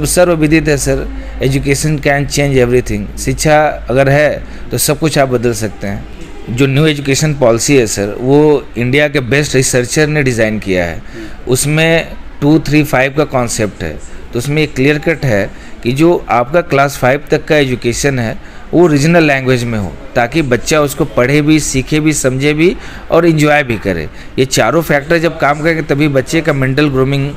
सर्वविदित है sir, education can change everything. शिक्षा अगर है तो सब कुछ आप बदल सकते हैं। जो न्यू एजुकेशन पॉलिसी है सर, वो इंडिया के बेस्ट रिसर्चर ने डिज़ाइन किया है। उसमें 2, 3, 5 का कॉन्सेप्ट है। तो उसमें एक क्लियर कट है कि जो आपका क्लास 5 तक का एजुकेशन है वो रीजनल लैंग्वेज में हो, ताकि बच्चा उसको पढ़े भी, सीखे भी, समझे भी और इन्जॉय भी करे। ये चारों फैक्टर जब काम करेंगे तभी बच्चे का मेंटल ग्रूमिंग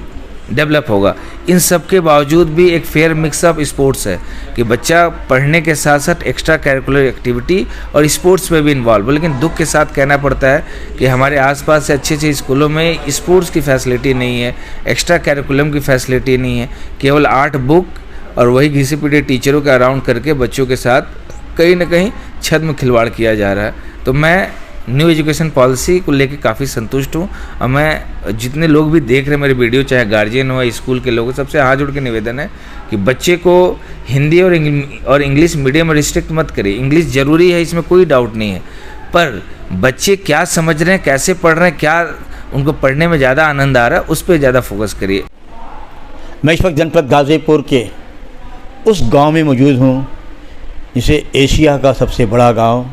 डेवलप होगा। इन सब के बावजूद भी एक फेयर मिक्स ऑफ स्पोर्ट्स है कि बच्चा पढ़ने के साथ साथ एक्स्ट्रा करिकुलर एक्टिविटी और स्पोर्ट्स में भी इन्वॉल्व हो। लेकिन दुख के साथ कहना पड़ता है कि हमारे आसपास से अच्छे अच्छे स्कूलों में स्पोर्ट्स की फैसिलिटी नहीं है, एक्स्ट्रा करिकुलम की फैसिलिटी नहीं है। केवल 8 बुक और वही घिसे पिटे टीचरों के अराउंड करके बच्चों के साथ कहीं ना कहीं छद्म खिलवाड़ किया जा रहा है। तो मैं न्यू एजुकेशन पॉलिसी को लेकर काफ़ी संतुष्ट हूँ। और मैं जितने लोग भी देख रहे हैं मेरे वीडियो, चाहे गार्जियन हो या स्कूल के लोग, सबसे हाथ जोड़ के निवेदन है कि बच्चे को हिंदी और इंग्लिश मीडियम रिस्ट्रिक्ट मत करिए। इंग्लिश ज़रूरी है, इसमें कोई डाउट नहीं है, पर बच्चे क्या समझ रहे हैं, कैसे पढ़ रहे हैं, क्या उनको पढ़ने में ज़्यादा आनंद आ रहा है, उस पर ज़्यादा फोकस करिए। मैं इस वक्त जनपद गाज़ीपुर के उस गांव में मौजूद हूं जिसे एशिया का सबसे बड़ा गांव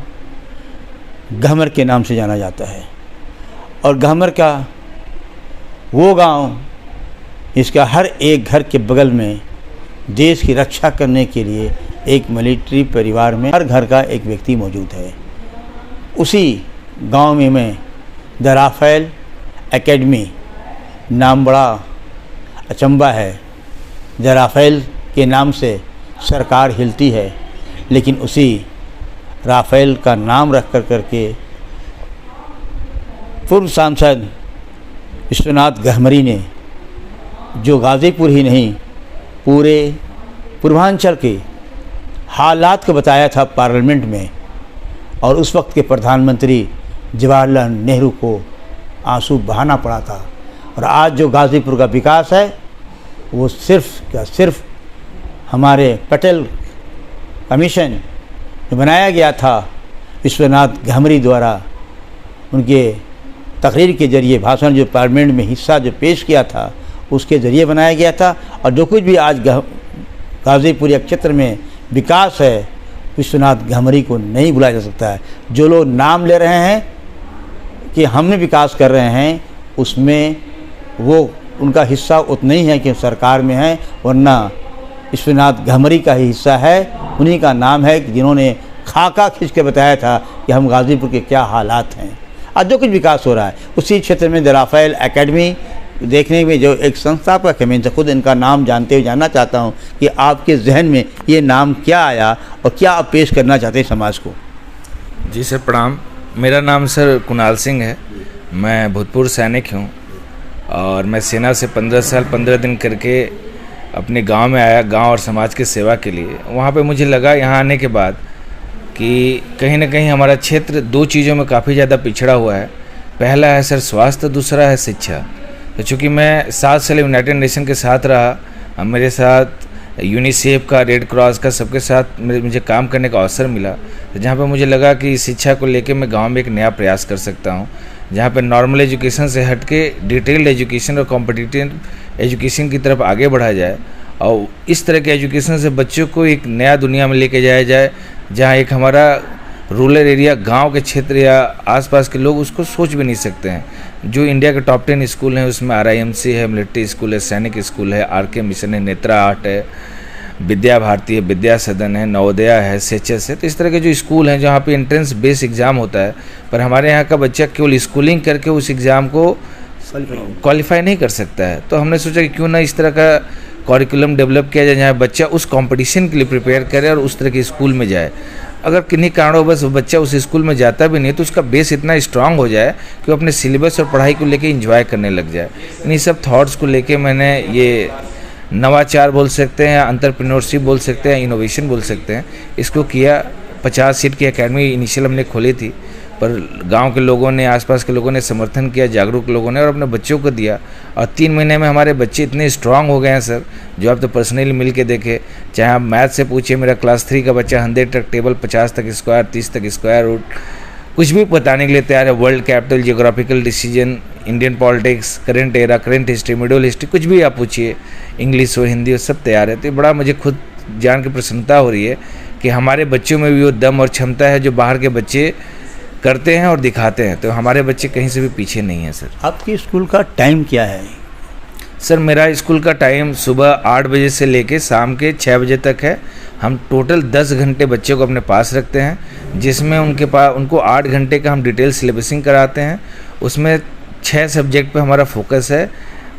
गहमर के नाम से जाना जाता है। और गहमर का वो गांव, इसका हर एक घर के बगल में देश की रक्षा करने के लिए एक मिलिट्री परिवार में हर घर का एक व्यक्ति मौजूद है। उसी गांव में मैं द राफेल एकेडमी, नाम बड़ा अचंभा है। द राफेल के नाम से सरकार हिलती है, लेकिन उसी राफेल का नाम रख करके पूर्व सांसद विश्वनाथ गहमरी ने, जो गाज़ीपुर ही नहीं पूरे पूर्वांचल के हालात को बताया था पार्लियामेंट में, और उस वक्त के प्रधानमंत्री जवाहरलाल नेहरू को आंसू बहाना पड़ा था। और आज जो गाज़ीपुर का विकास है वो सिर्फ हमारे पटेल कमीशन जो बनाया गया था विश्वनाथ गहमरी द्वारा, उनके तकरीर के ज़रिए, भाषण जो पार्लियामेंट में हिस्सा जो पेश किया था उसके ज़रिए बनाया गया था। और जो कुछ भी आज गाज़ीपुर क्षेत्र में विकास है, विश्वनाथ गहमरी को नहीं भुलाया जा सकता है। जो लोग नाम ले रहे हैं कि हमने विकास कर रहे हैं, उसमें वो उनका हिस्सा उतना ही है कि सरकार में है, वरना विश्वनाथ गहमरी का ही हिस्सा है। उन्हीं का नाम है कि जिन्होंने खाका खींच के बताया था कि हम गाज़ीपुर के क्या हालात हैं। आज जो कुछ विकास हो रहा है उसी क्षेत्र में द राफेल एकेडमी देखने में जो एक संस्थापक है, मैं इनसे खुद इनका नाम जानते हुए जानना चाहता हूं कि आपके जहन में ये नाम क्या आया और क्या आप पेश करना चाहते हैं समाज को। जी सर प्रणाम। मेरा नाम सर कुणाल सिंह है। मैं भूतपूर्व सैनिक हूँ और मैं सेना से 15 साल 15 दिन करके अपने गांव में आया, गांव और समाज की सेवा के लिए। वहाँ पे मुझे लगा यहाँ आने के बाद कि कहीं ना कहीं हमारा क्षेत्र 2 चीज़ों में काफ़ी ज़्यादा पिछड़ा हुआ है। पहला है सर स्वास्थ्य, दूसरा है शिक्षा। तो चूँकि मैं 7 साल यूनाइटेड नेशन के साथ रहा, मेरे साथ यूनिसेफ का, रेड क्रॉस का, सबके साथ मुझे काम करने का अवसर मिला, तो जहाँ पे मुझे लगा कि शिक्षा को लेके मैं गांव में एक नया प्रयास कर सकता हूँ, जहाँ पे नॉर्मल एजुकेशन से हट के डिटेल्ड एजुकेशन और कॉम्पिटिटिव एजुकेशन की तरफ आगे बढ़ा जाए और इस तरह के एजुकेशन से बच्चों को एक नया दुनिया में लेके जाया जाए, जहाँ एक हमारा रूरल एरिया, गांव के क्षेत्र या आसपास के लोग उसको सोच भी नहीं सकते हैं। जो इंडिया के टॉप 10 स्कूल हैं उसमें RIMC है, मिलिट्री स्कूल है, सैनिक स्कूल है, RK मिशन है, नेत्रा आर्ट है, विद्या भारती है, विद्या सदन है, नवोदया है, सेचस है। तो इस तरह के जो स्कूल हैं जहाँ पे एंट्रेंस बेस एग्ज़ाम होता है, पर हमारे यहाँ का बच्चा केवल स्कूलिंग करके उस एग्ज़ाम को क्वालिफाई नहीं कर सकता है। तो हमने सोचा कि क्यों ना इस तरह का करिकुलम डेवलप किया जाए जहाँ बच्चा उस कंपटीशन के लिए प्रिपेयर करे और उस तरह के स्कूल में जाए। अगर किन्हीं कारणों बस बच्चा उस स्कूल में जाता भी नहीं तो उसका बेस इतना स्ट्रांग हो जाए कि वो अपने सिलेबस और पढ़ाई को लेके एंजॉय करने लग जाए। इन्हीं सब थॉट्स को लेके मैंने ये नवाचार बोल सकते हैं, एंटरप्रेन्योरशिप बोल सकते हैं, इनोवेशन बोल सकते हैं, इसको किया। 50 सीट की एकेडमी इनिशियल हमने खोली थी, पर गांव के लोगों ने, आसपास के लोगों ने समर्थन किया, जागरूक लोगों ने, और अपने बच्चों को दिया। और 3 महीने में हमारे बच्चे इतने स्ट्रांग हो गए हैं सर, जो आप तो पर्सनली मिल के देखे। चाहे आप मैथ से पूछिए, मेरा क्लास 3 का बच्चा 100 तक टेबल, 50 तक स्क्वायर, 30 तक स्क्वायर रूट, कुछ भी बताने के लिए तैयार है। World capital, geographical decision, Indian politics, current era, current history, middle history, कुछ भी आप पूछिए, इंग्लिश हो, हिंदी हो, सब तैयार है। तो बड़ा मुझे खुद जान के प्रसन्नता हो रही है कि हमारे बच्चों में भी वो दम और क्षमता है जो बाहर के बच्चे करते हैं और दिखाते हैं। तो हमारे बच्चे कहीं से भी पीछे नहीं हैं सर। आपके स्कूल का टाइम क्या है? सर मेरा स्कूल का टाइम सुबह 8 बजे से लेके शाम के 6 बजे तक है। हम टोटल 10 घंटे बच्चों को अपने पास रखते हैं, जिसमें उनको 8 घंटे का हम डिटेल सिलेबसिंग कराते हैं। उसमें 6 सब्जेक्ट पे हमारा फोकस है।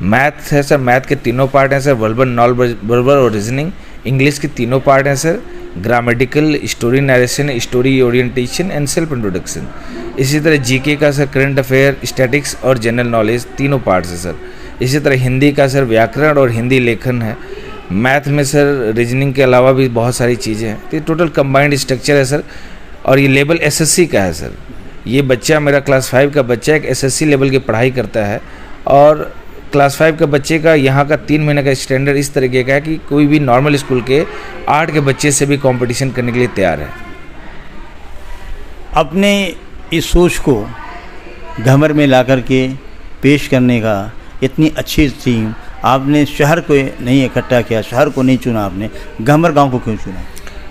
मैथ है सर, मैथ के तीनों पार्ट हैं सर, वर्बल और रीजनिंग। इंग्लिश के तीनों पार्ट हैं sir, grammatical, story narration, story orientation and self introduction. इसी तरह जीके का सर, करंट अफेयर, स्टैटिक्स और जनरल नॉलेज तीनों पार्ट्स है सर। इसी तरह हिंदी का सर व्याकरण और हिंदी लेखन है। मैथ में सर रीजनिंग के अलावा भी बहुत सारी चीज़ें हैं। तो ये टोटल कंबाइंड स्ट्रक्चर है सर। और ये लेवल एसएससी का है सर। ये बच्चा मेरा क्लास 5 का बच्चा एक एसएससी लेवल की पढ़ाई करता है। और क्लास 5 का बच्चे का यहाँ का 3 महीने का स्टैंडर्ड इस तरीके का है कि कोई भी नॉर्मल स्कूल के 8 के बच्चे से भी कंपटीशन करने के लिए तैयार है। अपने इस सोच को घमर में ला कर के पेश करने का इतनी अच्छी थीम आपने शहर को नहीं इकट्ठा किया, शहर को नहीं चुना, आपने घमर गांव को क्यों चुना?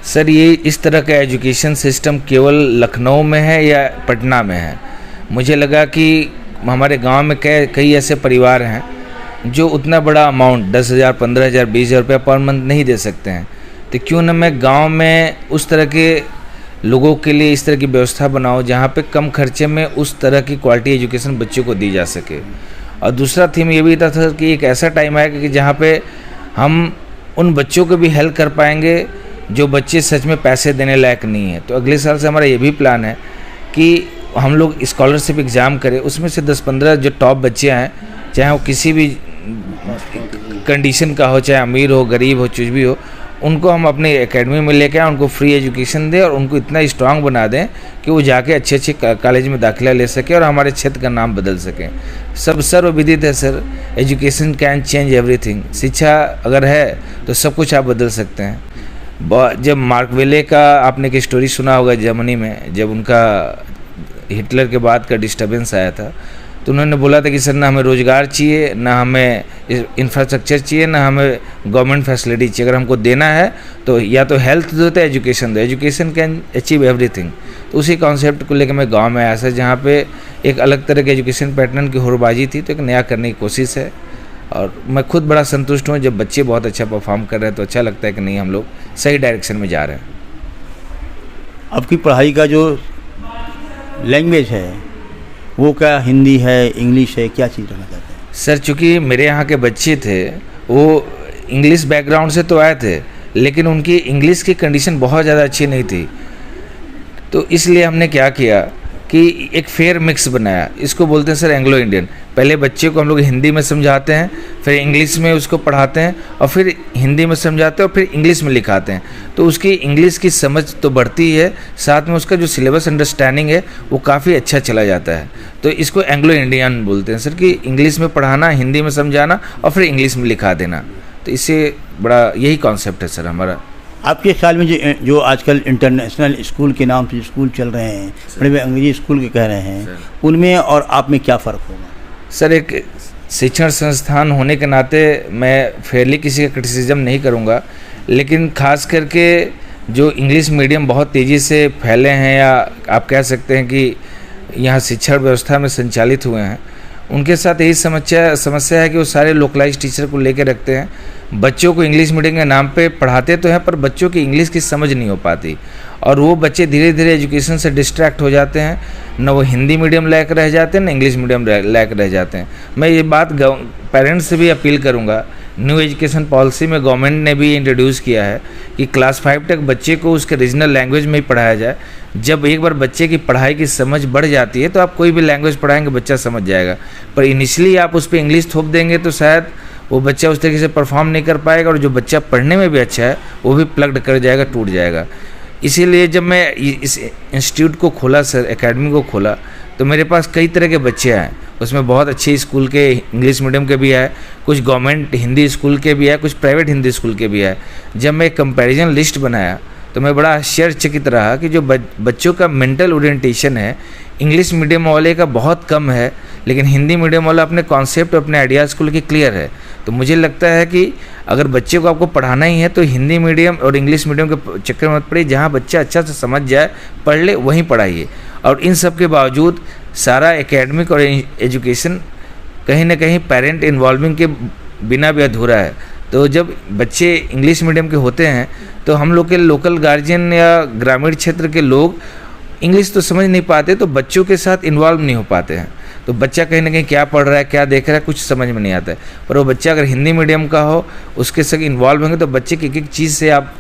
सर ये इस तरह का एजुकेशन सिस्टम केवल लखनऊ में है या पटना में है? मुझे लगा कि हमारे गांव में कई ऐसे परिवार हैं जो उतना बड़ा अमाउंट 10,000, 15,000, 20,000 रुपया पर मंथ नहीं दे सकते हैं। तो क्यों ना मैं गांव में उस तरह के लोगों के लिए इस तरह की व्यवस्था बनाऊं जहां पे कम खर्चे में उस तरह की क्वालिटी एजुकेशन बच्चों को दी जा सके। और दूसरा थीम ये भी था सर कि एक ऐसा टाइम आएगा कि जहाँ पे हम उन बच्चों को भी हेल्प कर पाएंगे जो बच्चे सच में पैसे देने लायक नहीं है। तो अगले साल से हमारा ये भी प्लान है कि हम लोग स्कॉलरशिप एग्ज़ाम करें, उसमें से 10-15 जो टॉप बच्चे हैं, चाहे वो किसी भी कंडीशन का हो, चाहे अमीर हो, गरीब हो, कुछ भी हो, उनको हम अपने एकेडमी में लेकर आए, उनको फ्री एजुकेशन दें और उनको इतना स्ट्रांग बना दें कि वो जाके अच्छे अच्छे कॉलेज में दाखिला ले सके और हमारे क्षेत्र का नाम बदल सकें। सब सर्वविदित है sir, education can change everything. शिक्षा अगर है तो सब कुछ आप बदल सकते हैं। जब मार्कवेले का आपने एक स्टोरी सुना होगा, जर्मनी में जब उनका हिटलर के बाद का डिस्टर्बेंस आया था, तो उन्होंने बोला था कि सर ना हमें रोज़गार चाहिए, ना हमें इंफ्रास्ट्रक्चर चाहिए, ना हमें गवर्नमेंट फैसिलिटी चाहिए। अगर हमको देना है तो या तो हेल्थ दो तो एजुकेशन दो, एजुकेशन कैन अचीव एवरीथिंग। तो उसी कॉन्सेप्ट को लेकर मैं गांव में आया सर, जहाँ पे एक अलग तरह के एजुकेशन पैटर्न की होड़बाजी थी, तो एक नया करने की कोशिश है। और मैं खुद बड़ा संतुष्ट हूँ, जब बच्चे बहुत अच्छा परफॉर्म कर रहे हैं तो अच्छा लगता है कि नहीं हम लोग सही डायरेक्शन में जा रहे हैं। आपकी पढ़ाई का जो लैंग्वेज है वो क्या हिंदी है, इंग्लिश है, क्या चीज़ रहना चाहते हैं? सर चूँकि मेरे यहाँ के बच्चे थे वो इंग्लिश बैकग्राउंड से तो आए थे, लेकिन उनकी इंग्लिश की कंडीशन बहुत ज़्यादा अच्छी नहीं थी। तो इसलिए हमने क्या किया कि एक फेयर मिक्स बनाया। इसको बोलते हैं सर एंग्लो इंडियन। पहले बच्चे को हम लोग हिंदी में समझाते हैं, फिर इंग्लिश में उसको पढ़ाते हैं, और फिर हिंदी में समझाते हैं और फिर इंग्लिश में लिखाते हैं। तो उसकी इंग्लिश की समझ तो बढ़ती है, साथ में उसका जो सिलेबस अंडरस्टैंडिंग है वो काफ़ी अच्छा चला जाता है। तो इसको एंग्लो इंडियन बोलते हैं सर, कि इंग्लिश में पढ़ाना, हिंदी में समझाना और फिर इंग्लिश में लिखा देना। तो इससे बड़ा यही कॉन्सेप्ट है सर हमारा। आपके ख्याल में जो आजकल इंटरनेशनल स्कूल के नाम से स्कूल चल रहे हैं, बड़े बड़े अंग्रेजी स्कूल के कह रहे हैं, उनमें और आप में क्या फ़र्क होगा? सर एक शिक्षण संस्थान होने के नाते मैं फेयरली किसी का क्रिटिसिज्म नहीं करूँगा, लेकिन ख़ास करके जो इंग्लिश मीडियम बहुत तेज़ी से फैले हैं, या आप कह सकते हैं कि यहाँ शिक्षा व्यवस्था में संचालित हुए हैं, उनके साथ यही समस्या है कि वो सारे लोकलाइज टीचर को लेकर रखते हैं। बच्चों को इंग्लिश मीडियम के नाम पे पढ़ाते तो हैं, पर बच्चों की इंग्लिश की समझ नहीं हो पाती, और वो बच्चे धीरे धीरे एजुकेशन से डिस्ट्रैक्ट हो जाते हैं। न वो हिंदी मीडियम लायक रह जाते हैं, न इंग्लिश मीडियम लायक रह जाते हैं। मैं ये बात पेरेंट्स से भी अपील करूँगा। न्यू एजुकेशन पॉलिसी में गवर्नमेंट ने भी इंट्रोड्यूस किया है कि क्लास 5 तक बच्चे को उसके रीजनल लैंग्वेज में ही पढ़ाया जाए। जब एक बार बच्चे की पढ़ाई की समझ बढ़ जाती है तो आप कोई भी लैंग्वेज पढ़ाएंगे बच्चा समझ जाएगा, पर इनिशियली आप उस पर इंग्लिश थोप देंगे तो शायद वो बच्चा उस तरीके से परफॉर्म नहीं कर पाएगा, और जो बच्चा पढ़ने में भी अच्छा है वो भी प्लग्ड कर जाएगा, टूट जाएगा। इसीलिए जब मैं इस इंस्टीट्यूट को खोला सर, एकेडमी को खोला, तो मेरे पास कई तरह के बच्चे आए। उसमें बहुत अच्छे स्कूल के इंग्लिश मीडियम के भी आए, कुछ गवर्नमेंट हिंदी स्कूल के भी आए, कुछ प्राइवेट हिंदी स्कूल के भी आए। जब मैं एक कंपैरिजन लिस्ट बनाया तो मैं बड़ा आश्चर्यचकित रहा कि जो बच्चों का मेंटल ओरिएंटेशन है इंग्लिश मीडियम वाले का बहुत कम है, लेकिन हिंदी मीडियम वाला अपने कॉन्सेप्ट, अपने आइडियाज़ को लेकर क्लियर है। तो मुझे लगता है कि अगर बच्चे को आपको पढ़ाना ही है तो हिंदी मीडियम और इंग्लिश मीडियम के चक्कर में मत पड़िए, जहाँ बच्चा अच्छा से समझ जाए, पढ़ ले, वहीं पढ़ाइए। और इन सब के बावजूद सारा एकेडमिक और एजुकेशन कहीं ना कहीं पेरेंट इन्वॉल्विंग के बिना भी अधूरा है। तो जब बच्चे इंग्लिश मीडियम के होते हैं तो हम लोग के लोकल गार्जियन या ग्रामीण क्षेत्र के लोग इंग्लिश तो समझ नहीं पाते, तो बच्चों के साथ इन्वॉल्व नहीं हो पाते हैं। तो बच्चा कहीं ना कहीं क्या पढ़ रहा है, क्या देख रहा है, कुछ समझ में नहीं आता है। पर वो बच्चा अगर हिंदी मीडियम का हो, उसके संग इन्वॉल्व होंगे तो बच्चे की एक चीज़ से आप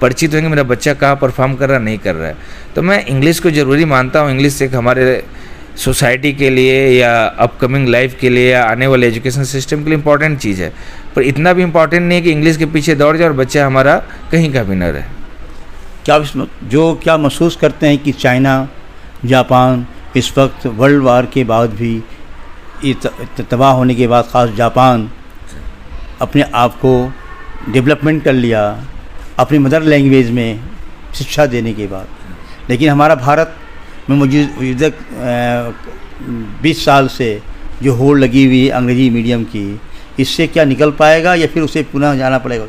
परिचित होंगे, मेरा बच्चा कहाँ परफॉर्म कर रहा नहीं कर रहा है। तो मैं इंग्लिश को ज़रूरी मानता हूँ। इंग्लिश एक हमारे सोसाइटी के लिए या अपकमिंग लाइफ के लिए या आने वाले एजुकेशन सिस्टम के लिए इम्पॉर्टेंट चीज़ है, पर इतना भी इम्पॉर्टेंट नहीं है कि इंग्लिश के पीछे दौड़ जाए और बच्चा हमारा कहीं का भी न रहे। क्या महसूस करते हैं कि चाइना, जापान इस वक्त वर्ल्ड वार के बाद भी तबाह होने के बाद, ख़ास जापान अपने आप को डेवलपमेंट कर लिया अपनी मदर लैंग्वेज में शिक्षा देने के बाद, लेकिन हमारा भारत में मौजूद 20 साल से जो होड़ लगी हुई अंग्रेजी मीडियम की, इससे क्या निकल पाएगा या फिर उसे पुनः जाना पड़ेगा?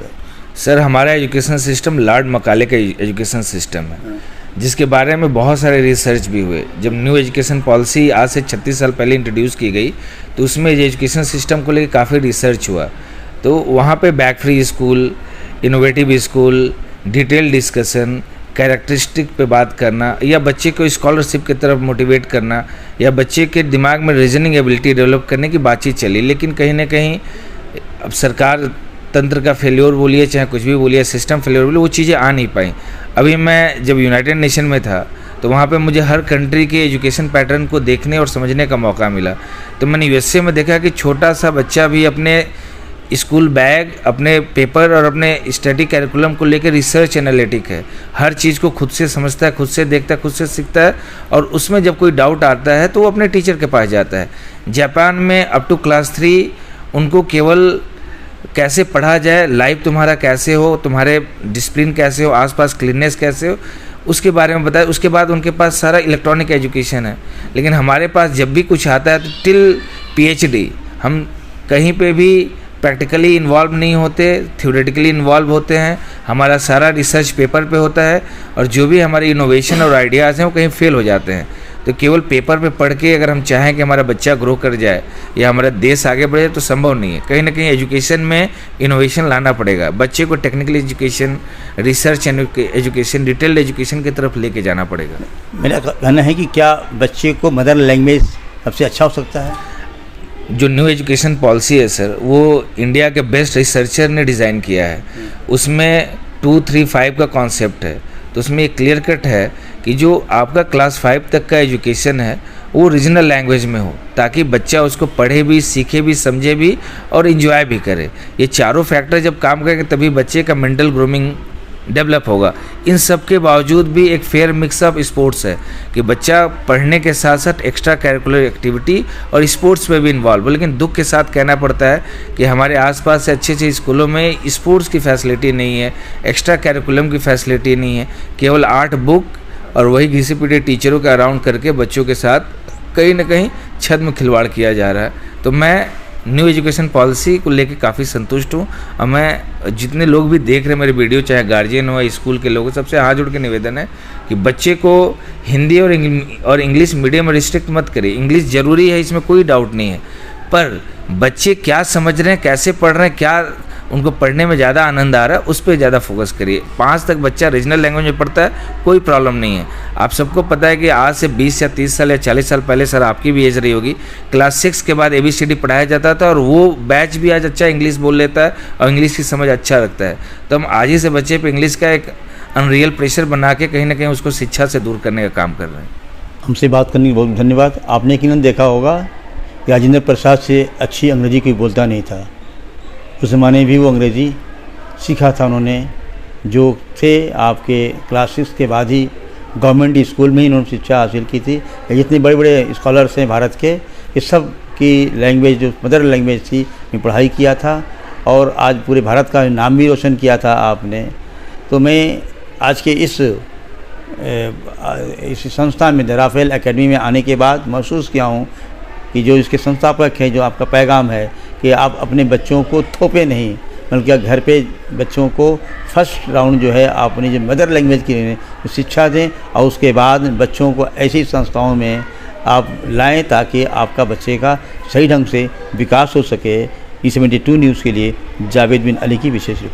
सर, हमारा एजुकेशन सिस्टम लॉर्ड मकाले का एजुकेशन सिस्टम है, जिसके बारे में बहुत सारे रिसर्च भी हुए। जब न्यू एजुकेशन पॉलिसी आज से 36 साल पहले इंट्रोड्यूस की गई तो उसमें एजुकेशन सिस्टम को लेकर काफ़ी रिसर्च हुआ। तो वहाँ पे back free school, innovative school, detail discussion, characteristic पे बात करना, या बच्चे को स्कॉलरशिप की तरफ मोटिवेट करना, या बच्चे के दिमाग में रीजनिंग एबिलिटी डेवलप करने की बातचीत चली। लेकिन कहीं ना कहीं अब सरकार तंत्र का फेल्योर बोलिए, चाहे कुछ भी बोलिए, सिस्टम फेल्योर बोलिए, वो चीज़ें आ नहीं पाई। अभी मैं जब यूनाइटेड नेशन में था तो वहाँ पे मुझे हर कंट्री के एजुकेशन पैटर्न को देखने और समझने का मौका मिला। तो मैंने यूएसए में देखा कि छोटा सा बच्चा भी अपने स्कूल बैग, अपने पेपर और अपने स्टडी कैरिकुलम को लेकर रिसर्च एनालिटिक है, हर चीज़ को खुद से समझता है, खुद से देखता है, खुद से सीखता है, और उसमें जब कोई डाउट आता है तो वो अपने टीचर के पास जाता है। जापान में अप टू क्लास 3 उनको केवल कैसे पढ़ा जाए, लाइफ तुम्हारा कैसे हो, तुम्हारे डिसिप्लिन कैसे हो, आसपास क्लीननेस कैसे हो, उसके बारे में बताया। उसके बाद उनके पास सारा इलेक्ट्रॉनिक एजुकेशन है। लेकिन हमारे पास जब भी कुछ आता है तो टिल PhD हम कहीं पे भी प्रैक्टिकली इन्वॉल्व नहीं होते, थ्योरेटिकली इन्वॉल्व होते हैं। हमारा सारा रिसर्च पेपर पे होता है और जो भी हमारे इनोवेशन और आइडियाज़ हैं वो कहीं फेल हो जाते हैं। तो केवल पेपर पे पढ़ के अगर हम चाहें कि हमारा बच्चा ग्रो कर जाए या हमारा देश आगे बढ़े तो संभव नहीं है। कहीं ना कहीं एजुकेशन में इनोवेशन लाना पड़ेगा। बच्चे को technical education, research education, detailed education की तरफ लेके जाना पड़ेगा। मेरा कहना है कि क्या बच्चे को मदर लैंग्वेज सबसे अच्छा हो सकता है? जो न्यू एजुकेशन पॉलिसी है सर, वो इंडिया के बेस्ट रिसर्चर ने डिज़ाइन किया है। उसमें 2, 3, 5 का कॉन्सेप्ट है। तो उसमें एक क्लियर कट है कि जो आपका क्लास 5 तक का एजुकेशन है वो रीजनल लैंग्वेज में हो, ताकि बच्चा उसको पढ़े भी, सीखे भी, समझे भी और इन्जॉय भी करे। ये चारों फैक्टर जब काम करेंगे तभी बच्चे का मेंटल ग्रूमिंग डेवलप होगा। इन सब के बावजूद भी एक फेयर मिक्स ऑफ स्पोर्ट्स है कि बच्चा पढ़ने के साथ साथ एक्स्ट्रा कैरिकुलर एक्टिविटी और स्पोर्ट्स में भी इन्वॉल्व हो। लेकिन दुख के साथ कहना पड़ता है कि हमारे आसपास से अच्छे अच्छे स्कूलों में स्पोर्ट्स की फैसिलिटी नहीं है, एक्स्ट्रा कैरिकुलम की फैसिलिटी नहीं है। केवल 8 बुक और वही घिसे पिटे टीचरों के अराउंड करके बच्चों के साथ कहीं ना कहीं छद में खिलवाड़ किया जा रहा है। तो मैं न्यू एजुकेशन पॉलिसी को लेके काफ़ी संतुष्ट हूँ। और मैं जितने लोग भी देख रहे हैं मेरे वीडियो, चाहे गार्जियन हो या स्कूल के लोग, सबसे हाथ जोड़ के निवेदन है कि बच्चे को हिंदी और इंग्लिश मीडियम रिस्ट्रिक्ट मत करिए। इंग्लिश ज़रूरी है, इसमें कोई डाउट नहीं है, पर बच्चे क्या समझ रहे हैं, कैसे पढ़ रहे हैं, क्या उनको पढ़ने में ज़्यादा आनंद आ रहा है, उस पर ज़्यादा फोकस करिए। 5 तक बच्चा रीजनल लैंग्वेज में पढ़ता है, कोई प्रॉब्लम नहीं है। आप सबको पता है कि आज से 20 या 30 साल या 40 साल पहले, सर आपकी भी एज रही होगी, क्लास 6 के बाद ABCD पढ़ाया जाता था और वो बैच भी आज अच्छा इंग्लिश बोल लेता है और इंग्लिश की समझ अच्छा रखता है। तो हम आज ही से बच्चे पे इंग्लिश का एक अनरियल प्रेशर बना के कहीं ना कहीं उसको शिक्षा से दूर करने का काम कर रहे हैं। हमसे बात करने के बहुत धन्यवाद। आपने यकीनन देखा होगा कि राजेंद्र प्रसाद से अच्छी अंग्रेजी कोई बोलता नहीं था। उस ज़माने भी वो अंग्रेज़ी सीखा था उन्होंने, जो थे आपके क्लास 6 के बाद ही गवर्नमेंट स्कूल में ही उन्होंने शिक्षा हासिल की थी। जितने बड़े बड़े स्कॉलर्स हैं भारत के, ये सब की लैंग्वेज जो मदर लैंग्वेज थी में पढ़ाई किया था और आज पूरे भारत का नाम भी रोशन किया था आपने। तो मैं आज के इस संस्था में, द राफेल एकेडमी में आने के बाद महसूस किया हूँ कि जो इसके संस्थापक हैं, जो आपका पैगाम है कि आप अपने बच्चों को थोपे नहीं, बल्कि घर पे बच्चों को फर्स्ट राउंड जो है अपनी जो मदर लैंग्वेज की शिक्षा दें और उसके बाद बच्चों को ऐसी संस्थाओं में आप लाएं ताकि आपका बच्चे का सही ढंग से विकास हो सके। E72 न्यूज़ के लिए जावेद बिन अली की विशेष रिपोर्ट।